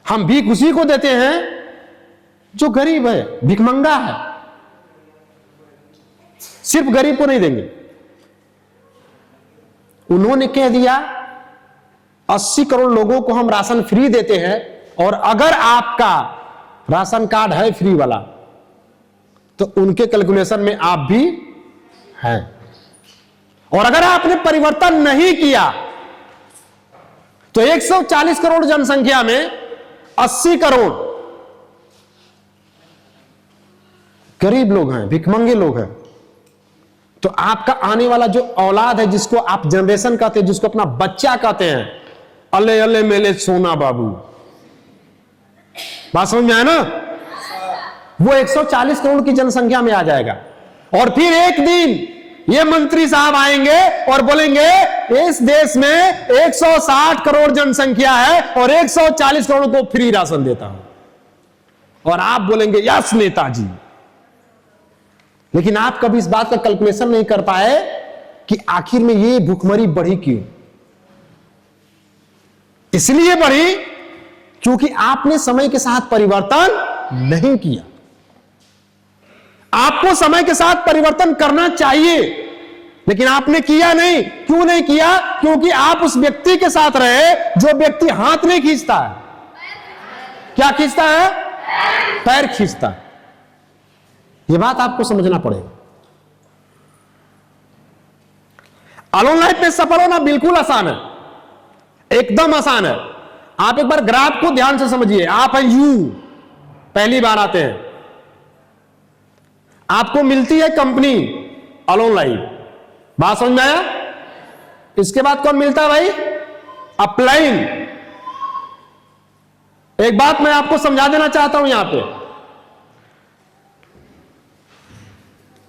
हम भीख उसी को देते हैं जो गरीब है, भिखमंगा है। सिर्फ गरीब को नहीं देंगे। उन्होंने कह दिया 80 करोड़ लोगों को हम राशन फ्री देते हैं, और अगर आपका राशन कार्ड है फ्री वाला तो उनके कैलकुलेशन में आप भी हैं। और अगर आपने परिवर्तन नहीं किया तो 140 करोड़ जनसंख्या में 80 करोड़ गरीब लोग हैं, भिखमंगे लोग हैं। तो आपका आने वाला जो औलाद है, जिसको आप जनरेशन कहते हैं, जिसको अपना बच्चा कहते हैं, अल्ले अल्ले मेले सोना बाबू, बात समझ में आया ना? वो 140 करोड़ की जनसंख्या में आ जाएगा। और फिर एक दिन ये मंत्री साहब आएंगे और बोलेंगे इस देश में 160 करोड़ जनसंख्या है और 140 करोड़ को फ्री राशन देता हूं। और आप बोलेंगे यस नेताजी। लेकिन आप कभी इस बात का कैलकुलेशन नहीं कर पाए कि आखिर में ये भूखमरी बढ़ी क्यों? इसलिए बढ़ी क्योंकि आपने समय के साथ परिवर्तन नहीं किया। आपको समय के साथ परिवर्तन करना चाहिए, लेकिन आपने किया नहीं। क्यों नहीं किया? क्योंकि आप उस व्यक्ति के साथ रहे जो व्यक्ति हाथ नहीं खींचता है। क्या खींचता है? पैर खींचता है। यह बात आपको समझना पड़ेगा। अलोन लाइफ में सफल होना बिल्कुल आसान है, एकदम आसान है। आप एक बार ग्राफ को ध्यान से समझिए। आप हैं यू, पहली बार आते हैं, आपको मिलती है कंपनी अलोन लाइफ, बात समझ में आया? इसके बाद कौन मिलता है भाई? अपलाइन। एक बात मैं आपको समझा देना चाहता हूं यहां पे,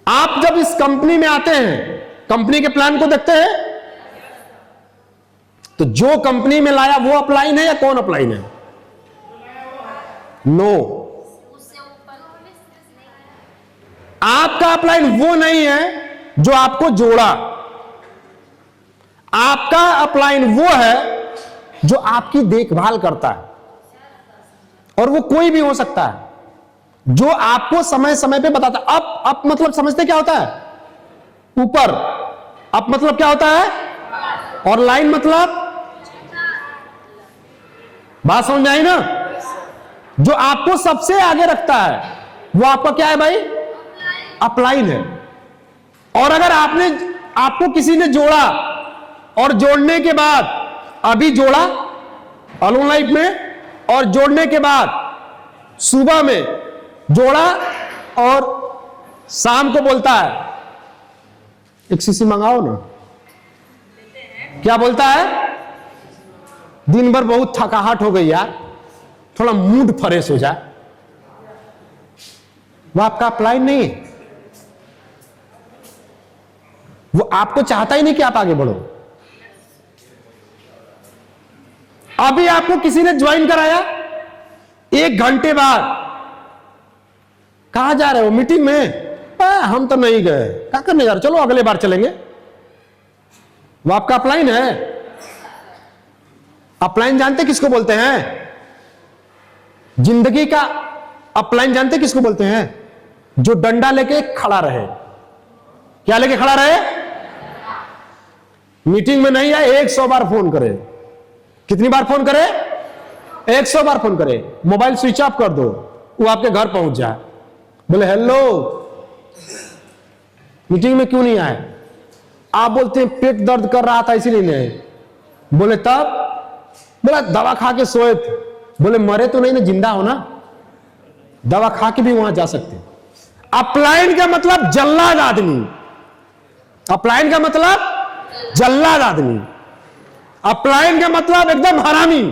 आप जब इस कंपनी में आते हैं, कंपनी के प्लान को देखते हैं, तो जो कंपनी में लाया वो अपलाइन है या कौन अपलाइन है? नो, आपका अपलाइन वो नहीं है जो आपको जोड़ा। आपका अपलाइन वो है जो आपकी देखभाल करता है, और वो कोई भी हो सकता है, जो आपको समय समय पे बताता है। अप मतलब समझते क्या होता है? ऊपर। अप मतलब क्या होता है? और लाइन मतलब, बात समझ में आई ना? जो आपको सबसे आगे रखता है वो आपका क्या है भाई? अपलाइन है। और अगर आपको किसी ने जोड़ा और जोड़ने के बाद, अभी जोड़ा अलोन लाइफ में, और जोड़ने के बाद सुबह में जोड़ा और शाम को बोलता है एक शीशी मंगाओ ना, क्या बोलता है? दिन भर बहुत थकाहट हो गई यार, थोड़ा मूड फ्रेश हो जाए। वो आपका अपलाइन नहीं है। वो आपको चाहता ही नहीं कि आप आगे बढ़ो। अभी आपको किसी ने ज्वाइन कराया, 1 घंटे बाद कहां जा रहे हो? मीटिंग में। हम तो नहीं गए, क्या करने जा रहे? चलो अगले बार चलेंगे। वो आपका अपलाइन है। अपलाइन जानते किसको बोलते हैं? जिंदगी का अपलाइन जानते किसको बोलते हैं? जो डंडा लेके खड़ा रहे। क्या लेके खड़ा रहे? मीटिंग में नहीं आए, 100 बार फोन करे। कितनी बार फोन करे? 100 बार फोन करे। मोबाइल स्विच ऑफ कर दो, वो आपके घर पहुंच जाए, बोले हेलो मीटिंग में क्यों नहीं आए? आप बोलते हैं पेट दर्द कर रहा था इसीलिए नहीं आए। बोले तब? बोला दवा खा के सोए थे। बोले मरे तो नहीं ना, जिंदा हो ना, दवा खा के भी वहां जा सकते। अपलाइन का मतलब जल्लाद आदमी। अपलाइन का मतलब जल्लाद आदमी। अपलाइन का मतलब एकदम हरामी।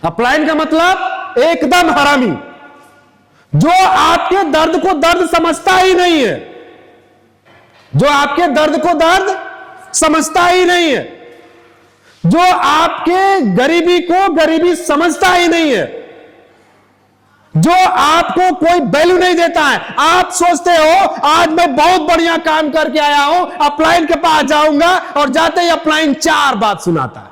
अपलाइन का मतलब एकदम हरामी, जो आपके दर्द को दर्द समझता ही नहीं है। जो आपके दर्द को दर्द समझता ही नहीं है, जो आपके गरीबी को गरीबी समझता ही नहीं है, जो आपको कोई वैल्यू नहीं देता है। आप सोचते हो आज मैं बहुत बढ़िया काम करके आया हूं, अपलाइन के पास जाऊंगा, और जाते ही अपलाइन 4 बात सुनाता है।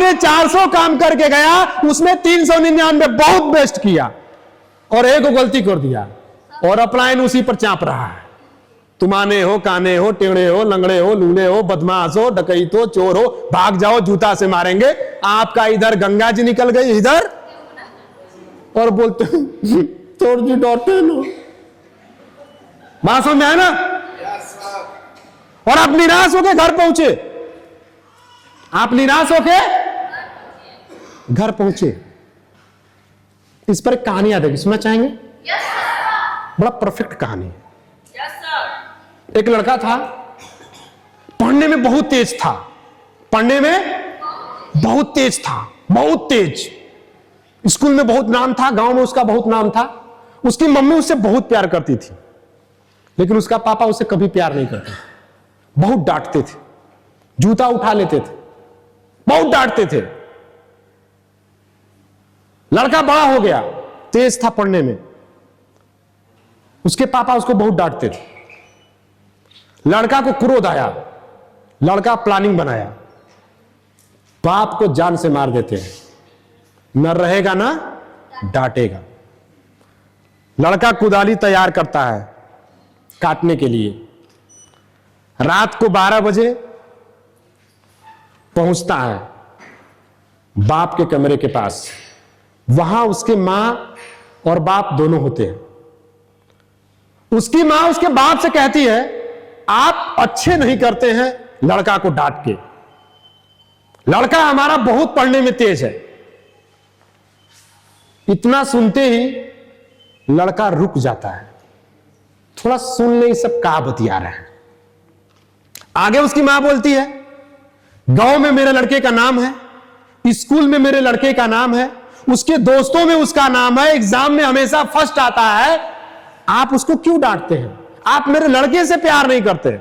आगे 400 काम करके गया, उसमें 399 बहुत बेस्ट किया और एक गलती कर दिया और अपलाइन उसी पर चाप रहा है। तुम आने हो, काने हो, टेढ़े हो, लंगड़े हो, लूले हो, बदमाश हो, डकैत हो, चोर हो, भाग जाओ, जूता से मारेंगे। आपका इधर गंगा जी निकल गई, इधर और बोलते चोर जी डॉटे लो। बात समझ में आया ना? और आप निराश होके घर पहुंचे, आप निराश होके घर पहुंचे। इस पर एक कहानी याद है, सुनना चाहेंगे? बड़ा परफेक्ट कहानी है। एक लड़का था, पढ़ने में बहुत तेज था, पढ़ने में बहुत तेज था, बहुत तेज। स्कूल में बहुत नाम था, गांव में उसका बहुत नाम था। उसकी मम्मी उससे बहुत प्यार करती थी, लेकिन उसका पापा उससे कभी प्यार नहीं करते, बहुत डांटते थे, जूता उठा लेते थे, बहुत डांटते थे। लड़का बड़ा हो गया, तेज था पढ़ने में, उसके पापा उसको बहुत डांटते थे। लड़का को क्रोध आया, लड़का प्लानिंग बनाया, बाप को जान से मार देते हैं, न रहेगा ना डांटेगा। लड़का कुदाली तैयार करता है काटने के लिए। रात को 12 बजे पहुंचता है बाप के कमरे के पास। वहां उसके मां और बाप दोनों होते हैं। उसकी मां उसके बाप से कहती है, आप अच्छे नहीं करते हैं लड़का को डांट के, लड़का हमारा बहुत पढ़ने में तेज है। इतना सुनते ही लड़का रुक जाता है, थोड़ा सुन ले, सब का बतिया रहा है। आगे उसकी मां बोलती है, गांव में मेरे लड़के का नाम है, स्कूल में मेरे लड़के का नाम है, उसके दोस्तों में उसका नाम है, एग्जाम में हमेशा फर्स्ट आता है, आप उसको क्यों डांटते हैं? आप मेरे लड़के से प्यार नहीं करते।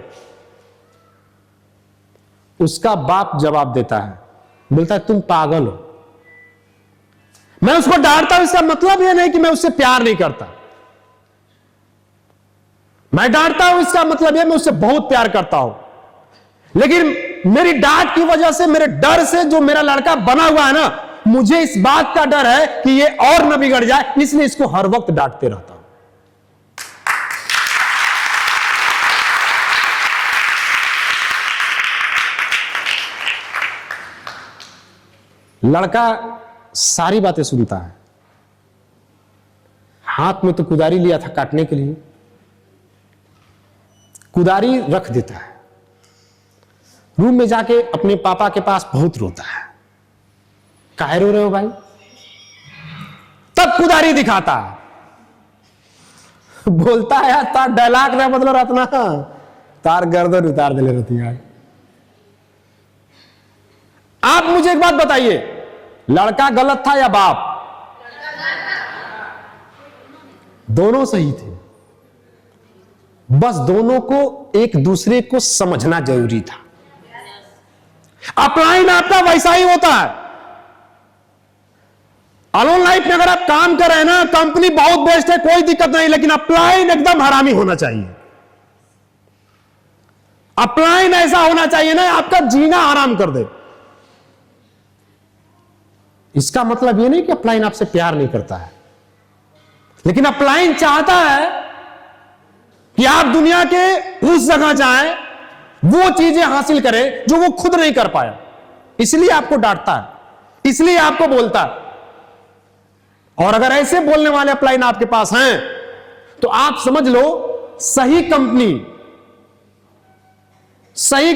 उसका बाप जवाब देता है, बोलता है तुम पागल हो, मैं उसको डांटता हूं इसका मतलब यह नहीं कि मैं उससे प्यार नहीं करता। मैं डांटता हूं इसका मतलब यह मैं उससे बहुत प्यार करता हूं, लेकिन मेरी डांट की वजह से, मेरे डर से जो मेरा लड़का बना हुआ है ना, मुझे इस बात का डर है कि ये और न बिगड़ जाए, इसलिए इसको हर वक्त डांटते रहता हूं। लड़का सारी बातें सुनता है, हाथ में तो कुदारी लिया था काटने के लिए, कुदारी रख देता है, रूम में जाके अपने पापा के पास बहुत रोता है। काहे रो रहे हो भाई? तब कुदारी दिखाता है, बोलता है यार तार डायलॉग ना बदलो रत्ना, तार गर्दन उतार दे रहती है। आप मुझे एक बात बताइए, लड़का गलत था या बाप? दोनों सही थे, बस दोनों को एक दूसरे को समझना जरूरी था। अपलाइन आपका वैसा ही होता है। अलोन लाइफ में अगर आप काम कर रहे हैं ना, कंपनी बहुत बेस्ट है, कोई दिक्कत नहीं, लेकिन अपलाइन एकदम हरामी होना चाहिए। अपलाइन ऐसा होना चाहिए ना, आपका जीना हराम कर दे। इसका मतलब यह नहीं कि अपलाइन आपसे प्यार नहीं करता है, लेकिन अपलाइन चाहता है कि आप दुनिया के उस जगह जाएं, वो चीजें हासिल करें जो वो खुद नहीं कर पाया। इसलिए आपको डांटता है, इसलिए आपको बोलता है। और अगर ऐसे बोलने वाले अपलाइन आपके पास हैं, तो आप समझ लो सही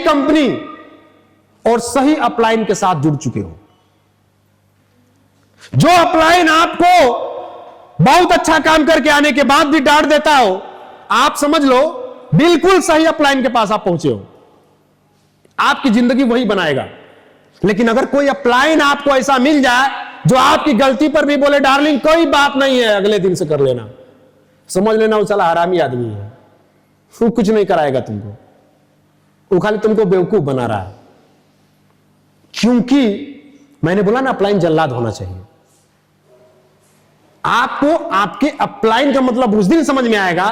कंपनी और सही अपलाइन के साथ जुड़ चुके हो। जो अपलाइन आपको बहुत अच्छा काम करके आने के बाद भी डांट देता हो, आप समझ लो बिल्कुल सही अपलाइन के पास आप पहुंचे हो। आपकी जिंदगी वही बनाएगा। लेकिन अगर कोई अपलाइन आपको ऐसा मिल जाए जो आपकी गलती पर भी बोले डार्लिंग कोई बात नहीं है, अगले दिन से कर लेना, समझ लेना वो साला हरामी आदमी है, वो कुछ नहीं कराएगा तुमको, वो खाली तुमको बेवकूफ बना रहा है। क्योंकि मैंने बोला ना, अपलाइन जल्लाद होना चाहिए। आपको आपके अपलाइन का मतलब उस दिन समझ में आएगा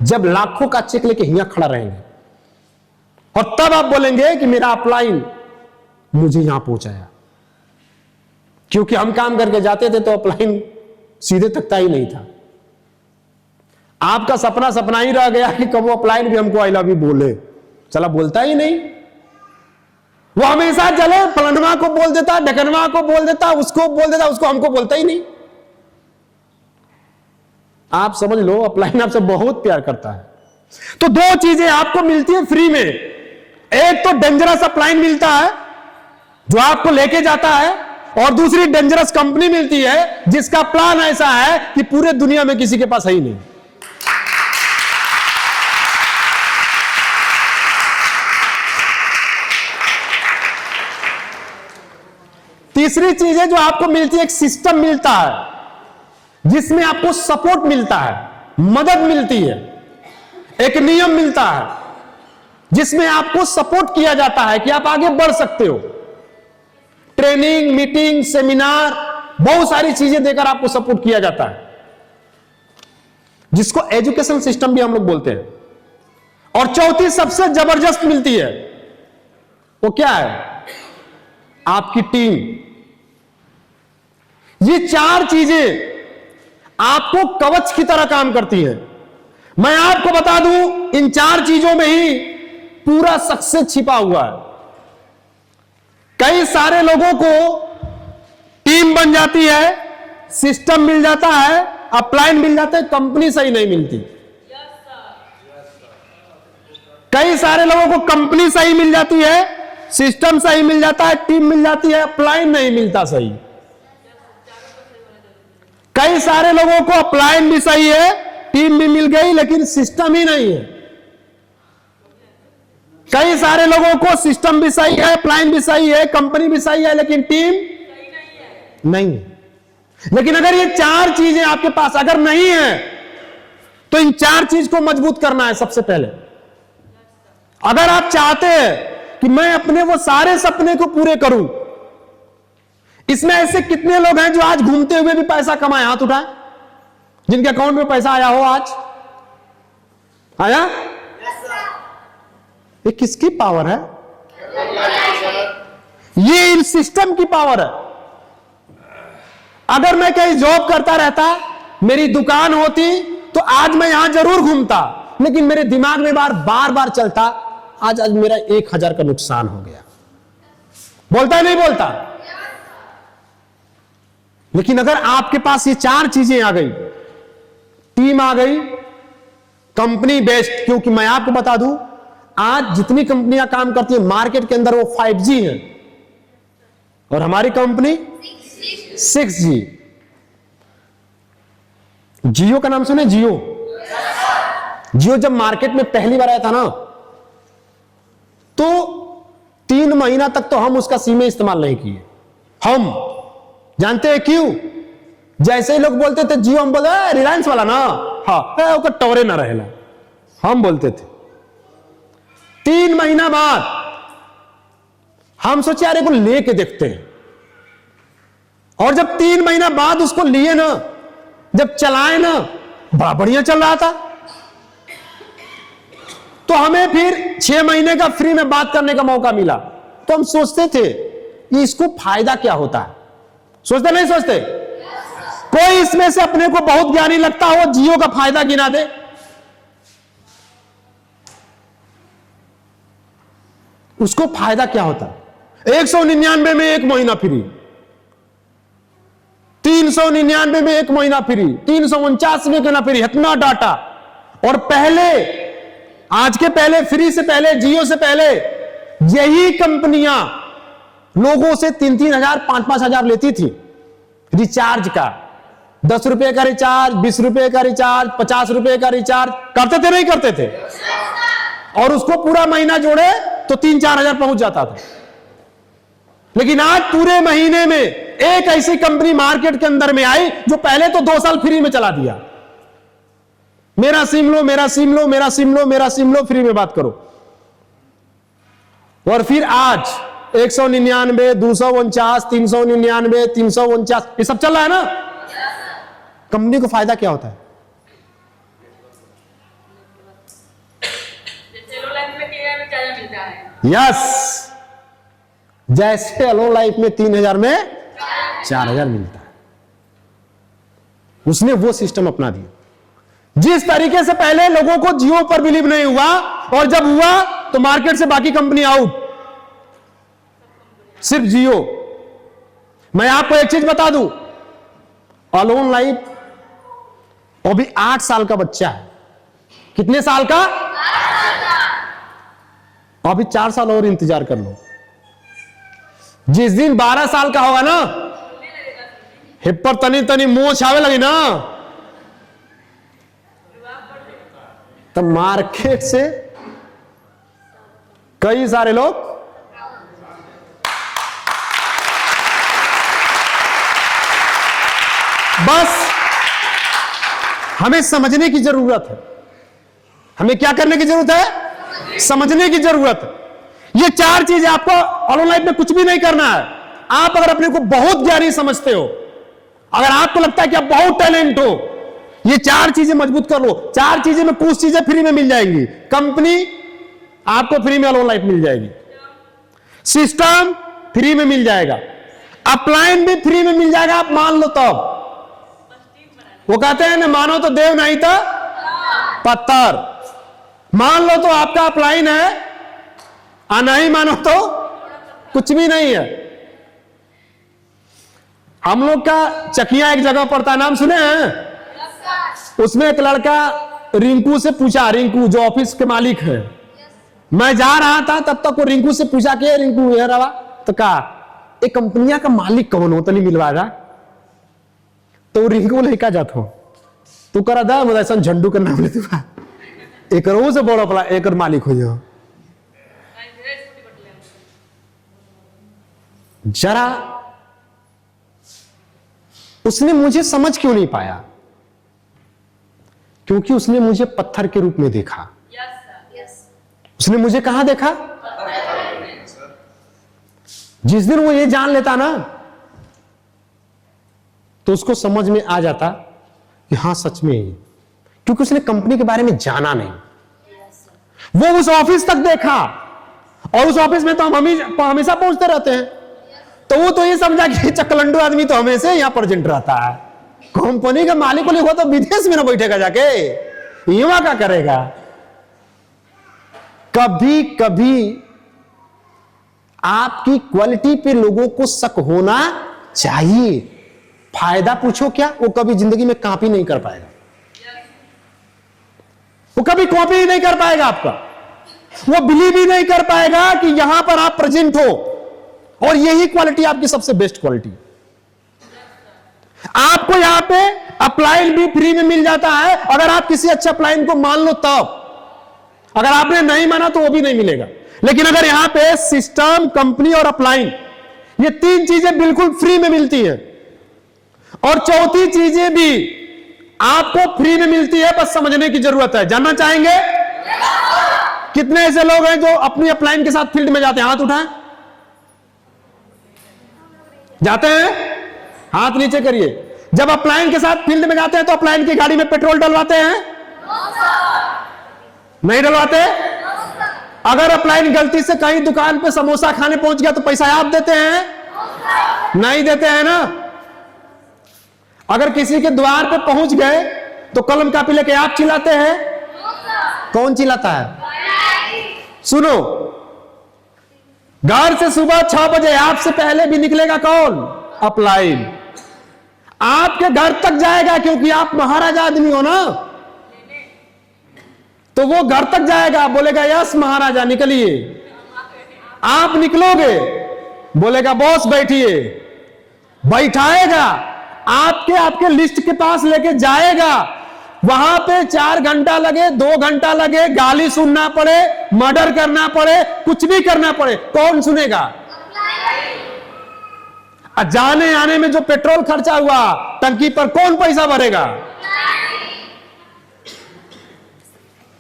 जब लाखों का चेक लेके यहां खड़ा रहेंगे, और तब आप बोलेंगे कि मेरा अपलाइन मुझे यहां पहुंचाया। क्योंकि हम काम करके जाते थे तो अपलाइन सीधे तकता ही नहीं था। आपका सपना सपना ही रह गया कि कब वो अपलाइन भी हमको आई लव यू बोले, चला बोलता ही नहीं। वो हमेशा चले फलनवा को बोल देता, ढकनवा को बोल देता, उसको बोल देता, उसको हमको बोलता ही नहीं। आप समझ लो अपलाइन आपसे बहुत प्यार करता है। तो दो चीजें आपको मिलती है फ्री में, एक तो डेंजरस अपलाइन मिलता है जो आपको लेके जाता है, और दूसरी डेंजरस कंपनी मिलती है जिसका प्लान ऐसा है कि पूरे दुनिया में किसी के पास है ही नहीं। तीसरी चीज है जो आपको मिलती है, एक सिस्टम मिलता है जिसमें आपको सपोर्ट मिलता है, मदद मिलती है, एक नियम मिलता है जिसमें आपको सपोर्ट किया जाता है कि आप आगे बढ़ सकते हो। ट्रेनिंग, मीटिंग, सेमिनार, बहुत सारी चीजें देकर आपको सपोर्ट किया जाता है, जिसको एजुकेशन सिस्टम भी हम लोग बोलते हैं। और चौथी सबसे जबरदस्त मिलती है, वो क्या है? आपकी टीम। ये चार चीजें आपको कवच की तरह काम करती हैं। मैं आपको बता दूं, इन चार चीजों में ही पूरा सक्सेस छिपा हुआ है। कई सारे लोगों को टीम बन जाती है, सिस्टम मिल जाता है, अपलाइन मिल जाता है, कंपनी सही नहीं मिलती। कई सारे लोगों को कंपनी सही मिल जाती है, सिस्टम सही मिल जाता है, टीम मिल जाती है, अपलाइन नहीं मिलता सही। कई सारे लोगों को अपलाइन भी सही है, टीम भी मिल गई, लेकिन सिस्टम ही नहीं है। कई सारे लोगों को सिस्टम भी सही है, अपलाइन भी सही है, कंपनी भी सही है, लेकिन टीम नहीं है। लेकिन अगर ये चार चीजें आपके पास अगर नहीं है तो इन चार चीज को मजबूत करना है सबसे पहले। अगर आप चाहते हैं कि मैं अपने वो सारे सपने को पूरे करूं, इसमें ऐसे कितने लोग हैं जो आज घूमते हुए भी पैसा कमाए? हाथ उठाए जिनके अकाउंट में पैसा आया हो। आज आया? ये किसकी पावर है? ये इन सिस्टम की पावर है। अगर मैं कहीं जॉब करता रहता, मेरी दुकान होती, तो आज मैं यहां जरूर घूमता, लेकिन मेरे दिमाग में बार बार चलता, आज मेरा 1000 का नुकसान हो गया। बोलता नहीं बोलता? लेकिन अगर आपके पास ये चार चीजें आ गई, टीम आ गई, कंपनी बेस्ट, क्योंकि मैं आपको बता दूं आज जितनी कंपनियां काम करती हैं मार्केट के अंदर वो 5G है और हमारी कंपनी 6G। जियो का नाम सुने? जियो जब मार्केट में पहली बार आया था ना, तो 3 महीना तक तो हम उसका सिम इस्तेमाल नहीं किए। हम जानते हैं क्यों? जैसे ही लोग बोलते थे जियो, हम बोले रिलायंस वाला ना, हाँ उसका टॉवरे ना रहेला, हम बोलते थे। 3 महीना बाद हम सोचे यार को लेके देखते हैं, और जब 3 महीना बाद उसको लिए ना, जब चलाए ना, बड़ा बढ़िया चल रहा था। तो हमें फिर 6 महीने का फ्री में बात करने का मौका मिला। तो हम सोचते थे कि इसको फायदा क्या होता है। सोचते नहीं सोचते? कोई इसमें से अपने को बहुत ज्ञानी लगता हो, जियो का फायदा गिना दे। उसको फायदा क्या होता है? 199 में 1 महीना फ्री, 399 में 1 महीना फ्री, 349 में कहना फ्री, इतना डाटा। और पहले, आज के पहले, फ्री से पहले, जियो से पहले, यही कंपनियां लोगों से 3-3 हजार, 5-5 हजार लेती थी रिचार्ज का। 10 रुपए का रिचार्ज, 20 रुपए का रिचार्ज, 50 रुपए का रिचार्ज करते थे, नहीं करते थे? और उसको पूरा महीना जोड़े तो 3-4 हजार पहुंच जाता था। लेकिन आज पूरे महीने में एक ऐसी कंपनी मार्केट के अंदर में आई जो पहले तो 2 साल फ्री में चला दिया। मेरा सिम लो, मेरा सिम लो, मेरा सिम लो, मेरा सिम लो, फ्री में बात करो। और फिर आज 199, 249, 399, 349, ये सब चल रहा है ना। कंपनी को फायदा क्या होता है? यस, जैसे हेलो लाइफ में 3000 में 4,000 मिलता है। उसने वो सिस्टम अपना दिया। जिस तरीके से पहले लोगों को जियो पर बिलीव नहीं हुआ, और जब हुआ तो मार्केट से बाकी कंपनी आउट, सिर्फ जियो। मैं आपको एक चीज बता दूं, अलोन लाइफ अभी 8 साल का बच्चा है। कितने साल का? अभी 4 साल और इंतजार कर लो। जिस दिन 12 साल का होगा ना, हिप पर तनी तनी मोछ आवे लगी ना, तब मार्केट से कई सारे लोग बस हमें समझने की जरूरत है। हमें क्या करने की जरूरत है? समझने की जरूरत है। ये 4 चीजें आपको ऑनलाइन लाइफ में कुछ भी नहीं करना है। आप अगर अपने को बहुत ज्ञानी समझते हो, अगर आपको लगता है कि आप बहुत टैलेंट हो, ये 4 चीजें मजबूत कर लो। 4 चीजें में कुछ चीजें फ्री में मिल जाएंगी। कंपनी आपको फ्री में ऑनलाइन लाइफ मिल जाएगी, सिस्टम फ्री में मिल जाएगा, अपलाइन भी फ्री में मिल जाएगा। आप मान लो तब। वो कहते हैं ना, मानो तो देव नहीं तो पत्थर। मान लो तो आपका अपलाइन है, और नहीं मानो तो कुछ भी नहीं है। हम लोग का चकिया एक जगह पड़ता है, नाम सुने हैं? उसमें एक लड़का रिंकू से पूछा, रिंकू जो ऑफिस के मालिक है, मैं जा रहा था तब तक वो रिंकू से पूछा कि रिंकू ये रहा, तो कहा एक कंपनिया का मालिक कौन हो, तो नहीं मिलवाएगा। तो रिंकू नहीं कहा जाता तू करा दा ऐसा झंडू का नाम लेते एक से बड़ा पड़ा एक मालिक हो जाओ। जरा उसने मुझे समझ क्यों नहीं पाया? क्योंकि उसने मुझे पत्थर के रूप में देखा। उसने मुझे कहां देखा? जिस दिन वो ये जान लेता ना, तो उसको समझ में आ जाता कि हाँ सच में, क्योंकि उसने कंपनी के बारे में जाना नहीं। वो उस ऑफिस तक देखा, और उस ऑफिस में तो हम हमेशा पहुंचते रहते हैं, तो वो तो ये समझा कि चकलंडू आदमी तो हमेशा यहां प्रेजेंट रहता है। कंपनी का मालिक हो तो विदेश में ना बैठेगा जाके, युवा क्या करेगा? कभी कभी आपकी क्वालिटी पे लोगों को शक होना चाहिए। फायदा पूछो क्या, वो कभी जिंदगी में कॉपी नहीं कर पाएगा। वो कभी कॉपी ही नहीं कर पाएगा आपका। वो बिलीव ही नहीं कर पाएगा कि यहां पर आप प्रेजेंट हो, और यही क्वालिटी आपकी सबसे बेस्ट क्वालिटी। आपको यहां पे अपलाइन भी फ्री में मिल जाता है, अगर आप किसी अच्छे अपलाइन को मान लो तब। अगर आपने नहीं माना तो वो भी नहीं मिलेगा। लेकिन अगर यहां पे सिस्टम, कंपनी और अपलाइन, ये 3 चीजें बिल्कुल फ्री में मिलती है, और चौथी चीजें भी आपको फ्री में मिलती है, बस समझने की जरूरत है। जानना चाहेंगे? कितने ऐसे लोग हैं जो अपनी अपलाइन के साथ फील्ड में जाते हैं? हाथ उठाएं। जाते हैं? हाथ नीचे करिए। जब अपलाइन के साथ फील्ड में जाते हैं तो अपलाइन की गाड़ी में पेट्रोल डलवाते हैं? नहीं डलवाते? अगर अपलाइन गलती से कहीं दुकान पे समोसा खाने पहुंच गया तो पैसा आप देते हैं? नहीं देते हैं ना। अगर किसी के द्वार पे पहुंच गए तो कलम कापी लेके आप चिल्लाते हैं? कौन चिल्लाता है? सुनो, घर से सुबह 6 बजे आपसे पहले भी निकलेगा कौन? अपलाइन। आपके घर तक जाएगा, क्योंकि आप महाराजा आदमी हो ना, तो वो घर तक जाएगा, बोलेगा यस महाराजा निकलिए। आप निकलोगे, बोलेगा बॉस बैठिए, बैठाएगा, आपके लिस्ट के पास लेके जाएगा। वहां पे 4 घंटा लगे, 2 घंटा लगे, गाली सुनना पड़े, मर्डर करना पड़े, कुछ भी करना पड़े, कौन सुनेगा? जाने आने में जो पेट्रोल खर्चा हुआ टंकी पर, कौन पैसा भरेगा?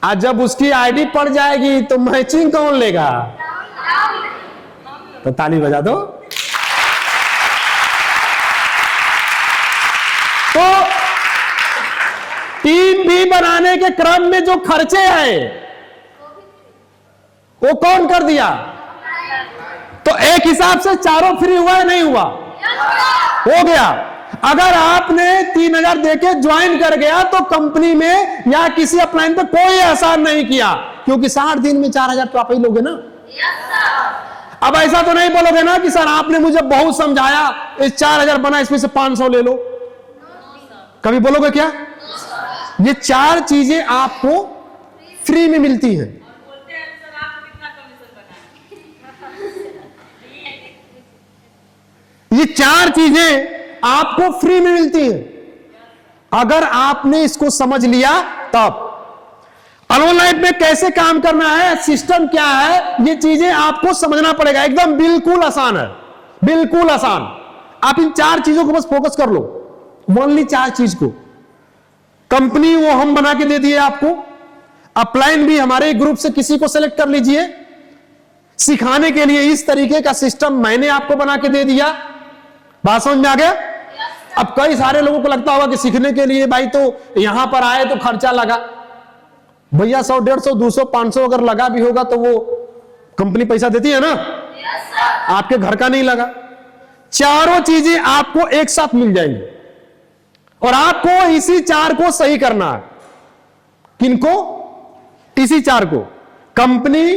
आज जब उसकी आईडी पड़ जाएगी तो मैचिंग कौन लेगा? तो ताली बजा दो। तो टीम भी बनाने के क्रम में जो खर्चे आए वो कौन कर दिया? तो एक हिसाब से चारों फ्री हुआ है, नहीं हुआ? हो गया। अगर आपने 3000 देके ज्वाइन कर गया तो कंपनी में या किसी अपलाइन पे कोई एहसान नहीं किया, क्योंकि 60 दिन में 4000 तो आप ही लोगे ना। अब ऐसा तो नहीं बोलोगे ना कि सर आपने मुझे बहुत समझाया, इस 4000 बना, इसमें से 500 ले लो। कभी बोलोगे क्या? ये 4 चीजें आपको फ्री में मिलती हैं। ये 4 चीजें आपको फ्री में मिलती हैं अगर आपने इसको समझ लिया तब। अलोन लाइफ में कैसे काम करना है, सिस्टम क्या है, ये चीजें आपको समझना पड़ेगा। एकदम बिल्कुल आसान है, बिल्कुल आसान। आप इन 4 चीजों को बस फोकस कर लो, ओनली 4 चीज को। कंपनी वो हम बना के दे दिए आपको, अपलाइन भी हमारे ग्रुप से किसी को सेलेक्ट कर लीजिए। सिखाने के लिए इस तरीके का सिस्टम मैंने आपको बना के दे दिया। बात समझ में आ गया? अब कई सारे लोगों को लगता होगा कि सीखने के लिए भाई तो यहां पर आए तो खर्चा लगा। भैया 100, 150, 200, 500 अगर लगा भी होगा तो वो कंपनी पैसा देती है ना, आपके घर का नहीं लगा। चारों चीजें आपको एक साथ मिल जाएंगी और आपको इसी 4 को सही करना है। किनको? इसी 4 को, कंपनी,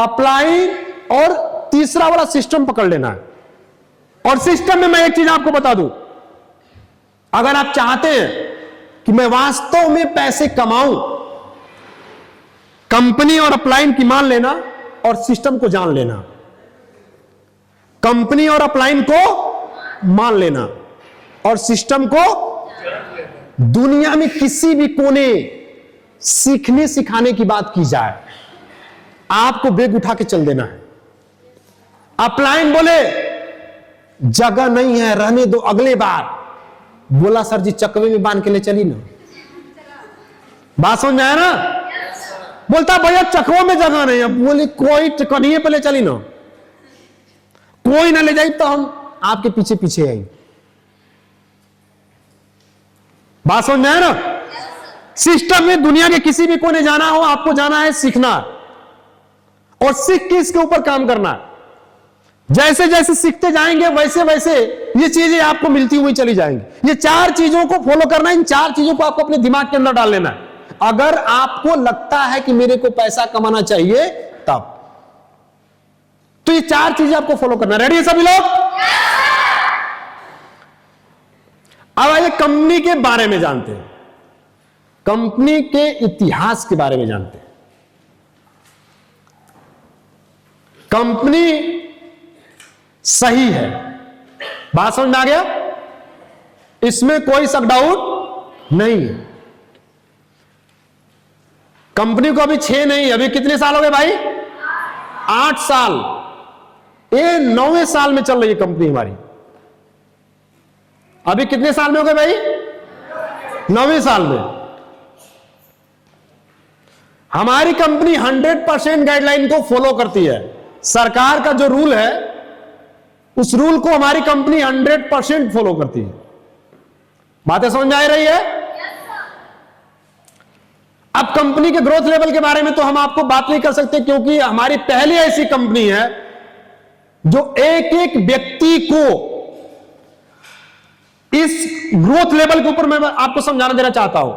अपलाइन और तीसरा वाला सिस्टम पकड़ लेना है। और सिस्टम में मैं एक चीज आपको बता दूं, अगर आप चाहते हैं कि मैं वास्तव में पैसे कमाऊं, कंपनी और अपलाइन की मान लेना और सिस्टम को जान लेना। कंपनी और अपलाइन को मान लेना और सिस्टम को दुनिया में किसी भी कोने सीखने सिखाने की बात की जाए, आपको बैग उठा के चल देना है। अपलाइन बोले जगह नहीं है, रहने दो, अगले बार। बोला सर जी चकवे में बांध के ले चली ना। बात समझ में आया ना? बोलता भैया चकवों में जगह नहीं है। बोले कोई कन्हैये पे ले चली ना, कोई ना ले जाए तो हम आपके पीछे पीछे आएंगे। बात समझ में आया ना? सिस्टम में दुनिया के किसी भी कोने जाना हो, आपको जाना है, सीखना और सीख के इसके ऊपर काम करना। जैसे जैसे सीखते जाएंगे वैसे वैसे ये चीजें आपको मिलती हुई चली जाएंगी। ये 4 चीजों को फॉलो करना है, इन 4 चीजों को आपको अपने दिमाग के अंदर डाल लेना है। अगर आपको लगता है कि मेरे को पैसा कमाना चाहिए तब तो ये 4 चीजें आपको फॉलो करना। रेडी है सभी लोग? अब आइए कंपनी के बारे में जानते हैं, कंपनी के इतिहास के बारे में जानते हैं। कंपनी सही है, बात समझ में आ गया? इसमें कोई शक डाउट नहीं है। कंपनी को अभी 6 नहीं, अभी कितने साल हो गए भाई? 8 साल। ये 9वें साल में चल रही है कंपनी हमारी। अभी कितने साल में हो गए भाई? 9वें साल में। हमारी कंपनी 100% गाइडलाइन को फॉलो करती है। सरकार का जो रूल है उस रूल को हमारी कंपनी 100% फॉलो करती है। बातें समझ में आ रही है? अब कंपनी के ग्रोथ लेवल के बारे में तो हम आपको बात नहीं कर सकते, क्योंकि हमारी पहली ऐसी कंपनी है जो एक एक व्यक्ति को इस ग्रोथ लेवल के ऊपर मैं आपको समझाना देना चाहता हूं।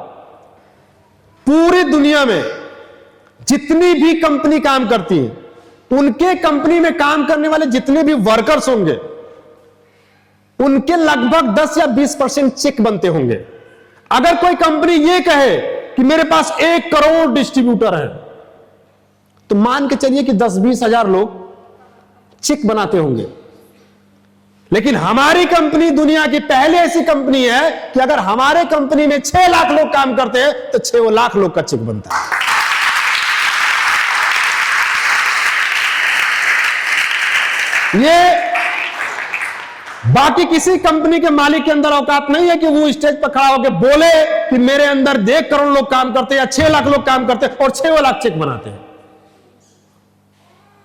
पूरी दुनिया में जितनी भी कंपनी काम करती है, उनके कंपनी में काम करने वाले जितने भी वर्कर्स होंगे, उनके लगभग 10 या 20% चेक बनते होंगे। अगर कोई कंपनी ये कहे कि मेरे पास 1 करोड़ डिस्ट्रीब्यूटर है, तो मान के चलिए कि 10-20 हजार लोग चेक बनाते होंगे। लेकिन हमारी कंपनी दुनिया की पहली ऐसी कंपनी है कि अगर हमारे कंपनी में 6 लाख लोग काम करते हैं तो 6 लाख लोग का चेक बनता है। ये बाकी किसी कंपनी के मालिक के अंदर औकात नहीं है कि वो स्टेज पर खड़ा होकर बोले कि मेरे अंदर 1 करोड़ लोग काम करते हैं या 6 लाख लोग काम करते हैं और 6 लाख चेक बनाते हैं।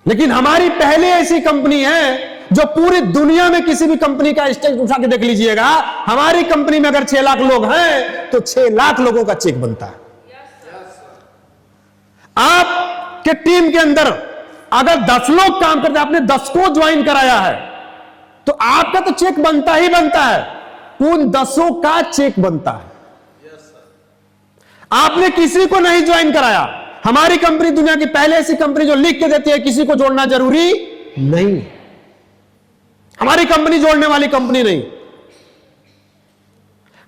लेकिन हमारी पहली ऐसी कंपनी है जो पूरी दुनिया में किसी भी कंपनी का स्टेज उठा के देख लीजिएगा, हमारी कंपनी में अगर 6 लाख लोग हैं तो 6 लाख लोगों का चेक बनता है। आपके टीम के अंदर अगर 10 लोग काम करते हैं, आपने 10 को ज्वाइन कराया है, तो आपका तो चेक बनता ही बनता है, उन 10 का चेक बनता है। आपने किसी को नहीं ज्वाइन कराया। हमारी कंपनी दुनिया की पहले ऐसी कंपनी जो लिख के देती है किसी को जोड़ना जरूरी नहीं। हमारी कंपनी जोड़ने वाली कंपनी नहीं।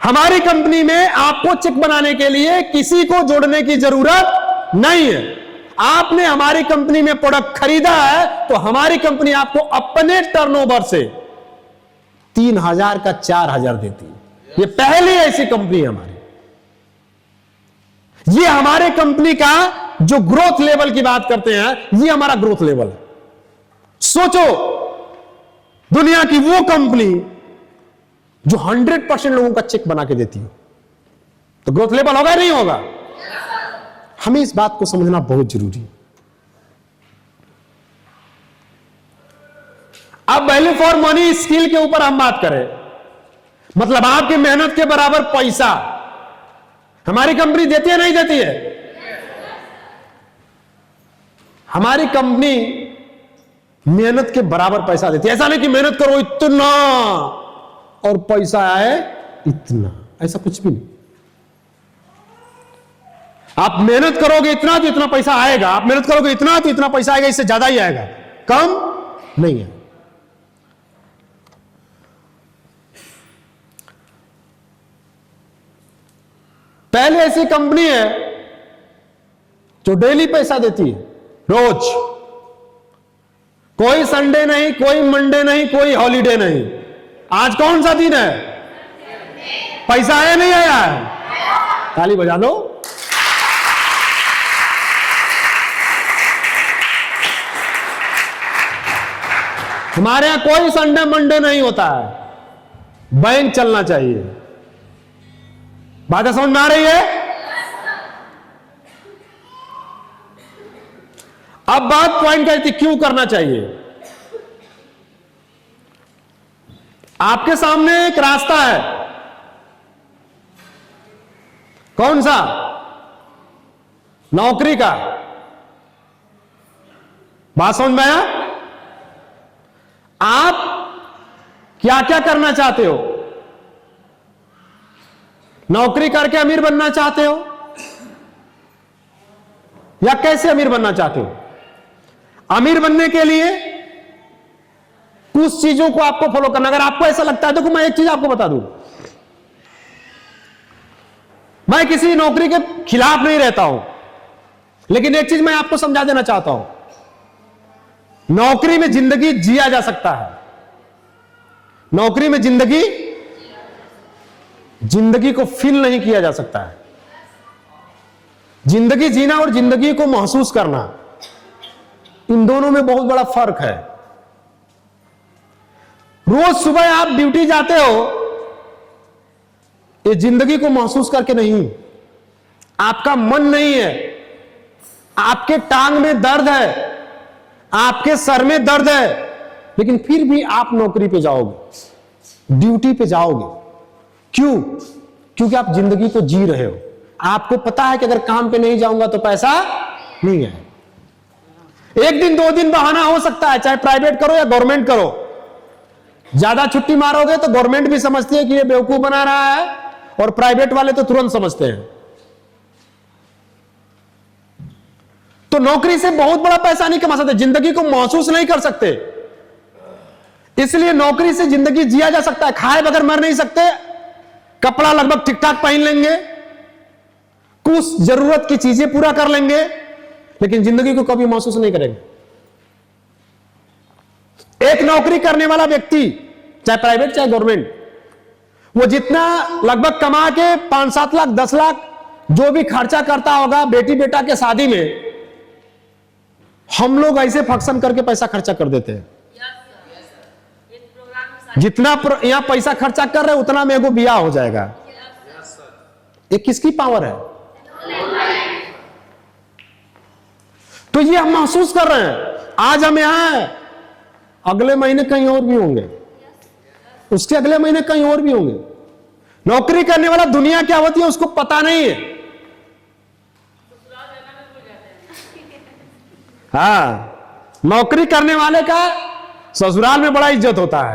हमारी कंपनी में आपको चेक बनाने के लिए किसी को जोड़ने की जरूरत नहीं है। आपने हमारी कंपनी में प्रोडक्ट खरीदा है तो हमारी कंपनी आपको अपने टर्नओवर से 3,000 का 4,000 देती है। ये पहली ऐसी कंपनी है हमारी। ये हमारे कंपनी का जो ग्रोथ लेवल की बात करते हैं, ये हमारा ग्रोथ लेवल है। सोचो, दुनिया की वो कंपनी जो 100% लोगों का चेक बना के देती हो, तो ग्रोथ लेवल होगा नहीं होगा? हमें इस बात को समझना बहुत जरूरी है। अब वैल्यू फॉर मनी स्किल के ऊपर हम बात करें, मतलब आपकी मेहनत के बराबर पैसा हमारी कंपनी देती है नहीं देती है? हमारी कंपनी मेहनत के बराबर पैसा देती है। ऐसा नहीं कि मेहनत करो इतना और पैसा आए इतना, ऐसा कुछ भी नहीं। आप मेहनत करोगे इतना तो इतना पैसा आएगा, आप मेहनत करोगे इतना तो इतना पैसा आएगा, इससे ज्यादा ही आएगा, कम नहीं है। पहले ऐसी कंपनी है जो डेली पैसा देती है, रोज, कोई संडे नहीं, कोई मंडे नहीं, कोई हॉलीडे नहीं। आज कौन सा दिन है? पैसा आया नहीं आया है? ताली बजा दो। हमारे यहां कोई संडे मंडे नहीं होता है, बैंक चलना चाहिए। बातें समझ में आ रही है? अब बात पॉइंट करती क्यों करना चाहिए। आपके सामने एक रास्ता है, कौन सा? नौकरी का। बात समझ में आया? आप क्या क्या करना चाहते हो? नौकरी करके अमीर बनना चाहते हो या कैसे अमीर बनना चाहते हो? अमीर बनने के लिए कुछ चीजों को आपको फॉलो करना। अगर आपको ऐसा लगता है, देखो मैं एक चीज आपको बता दूं, मैं किसी नौकरी के खिलाफ नहीं रहता हूं, लेकिन एक चीज मैं आपको समझा देना चाहता हूं, नौकरी में जिंदगी जिया जा सकता है। नौकरी में जिंदगी को फील नहीं किया जा सकता है। जिंदगी जीना और जिंदगी को महसूस करना, इन दोनों में बहुत बड़ा फर्क है। रोज सुबह आप ड्यूटी जाते हो, ये जिंदगी को महसूस करके नहीं। आपका मन नहीं है, आपके टांग में दर्द है, आपके सर में दर्द है, लेकिन फिर भी आप नौकरी पे जाओगे, ड्यूटी पे जाओगे। क्यों? क्योंकि आप जिंदगी को जी रहे हो। आपको पता है कि अगर काम पे नहीं जाऊंगा तो पैसा नहीं है। एक दिन 2 दिन बहाना हो सकता है, चाहे प्राइवेट करो या गवर्नमेंट करो। ज्यादा छुट्टी मारोगे तो गवर्नमेंट भी समझती है कि ये बेवकूफ बना रहा है, और प्राइवेट वाले तो तुरंत समझते हैं। तो नौकरी से बहुत बड़ा पैसा नहीं कमा सकते, जिंदगी को महसूस नहीं कर सकते। इसलिए नौकरी से जिंदगी जिया जा सकता है। खाए बगैर मर नहीं सकते, कपड़ा लगभग ठीक ठाक पहन लेंगे, कुछ जरूरत की चीजें पूरा कर लेंगे, लेकिन जिंदगी को कभी महसूस नहीं करेंगे। एक नौकरी करने वाला व्यक्ति, चाहे प्राइवेट चाहे गवर्नमेंट, वो जितना लगभग कमा के 5-7 लाख 10 लाख जो भी खर्चा करता होगा बेटी बेटा के शादी में, हम लोग ऐसे फंक्शन करके पैसा खर्चा कर देते हैं। जितना यहां पैसा खर्चा कर रहे उतना में एगो बियाह हो जाएगा। ये किसकी पावर है? तो ये हम महसूस कर रहे हैं। आज हम यहां हैं, अगले महीने कहीं और भी होंगे, उसके अगले महीने कहीं और भी होंगे। नौकरी करने वाला दुनिया क्या होती है उसको पता नहीं है। हाँ, नौकरी करने वाले का ससुराल में बड़ा इज्जत होता है।